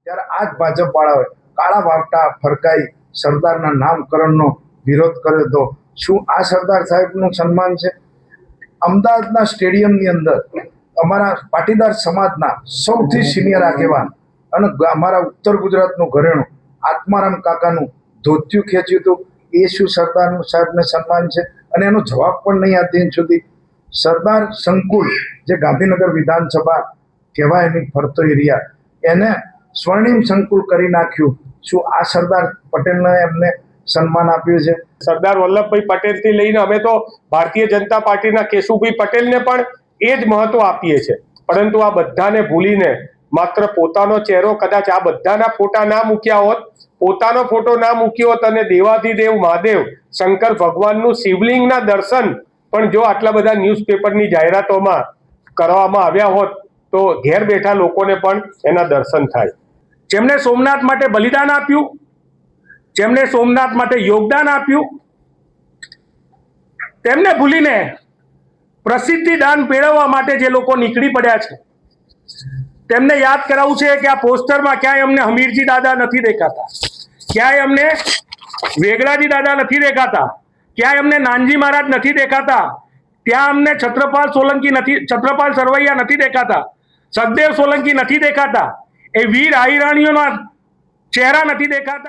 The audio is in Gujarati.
ત્યારે આ જ ભાજપવાળાઓએ કાળા વાવટા ફરકાઈ સરદારના નામકરણનો વિરોધ કર્યો હતો. શું આ સરદાર સાહેબનું સન્માન છે? અમદાવાદના સ્ટેડિયમની અંદર અમારા પાટીદાર સમાજના સૌથી સિનિયર આગેવાન અને અમારા ઉત્તર ગુજરાતનું ઘરેણું આત્મારામ કાકાનું ધોતિયું ખેંચ્યું હતું. એ શું સરદાર સાહેબને સન્માન છે? અને એનો જવાબ પણ નહીં આજ દિન સુધી. સરદાર સંકુલ જે ગાંધીનગર વિધાનસભા કહેવાય એની ફરતો એરિયા, એને સ્વર્ણિમ સંકુલ કરી નાખ્યું. શું આ સરદાર પટેલને એમને સન્માન આપ્યું છે? સરદાર વલ્લભભાઈ પટેલથી લઈને અમે તો ભારતીય જનતા પાર્ટીના કેશુભાઈ પટેલને પણ એ જ મહત્વ આપીએ છીએ. પરંતુ આ બધાને ભૂલીને માત્ર પોતાનો ચહેરો, કદાચ આ બધાના ફોટા ના મૂક્યા હોત, પોતાનો ફોટો ના મૂક્યો હોત અને દેવાધિદેવ મહાદેવ શંકર ભગવાનનું શિવલિંગના દર્શન પણ જો આટલા બધા ન્યૂઝપેપરની જાહેરાતોમાં કરવામાં આવ્યા હોત તો ઘેર બેઠા લોકોને પણ એના દર્શન થાય. જેમણે સોમનાથ માટે બલિદાન આપ્યું, જેમણે સોમનાથ માટે યોગદાન આપ્યું, તેમને ભૂલીને પ્રસિદ્ધિ દાન મેળવવા માટે જે લોકો નીકળી પડ્યા છે તેમને યાદ કરાવવું છે કે આ પોસ્ટરમાં ક્યાંય અમને હમીરજી દાદા નથી દેખાતા, ક્યાંય અમને વેગડાજી દાદા નથી દેખાતા, ક્યાંય અમને નાનજી મહારાજ નથી દેખાતા, ત્યાં અમને છત્રપાલ સરવૈયા નથી દેખાતા, સખદેવ સોલંકી નથી દેખાતા, એ વીર આહીરાણીઓના ચહેરા નથી દેખાતા.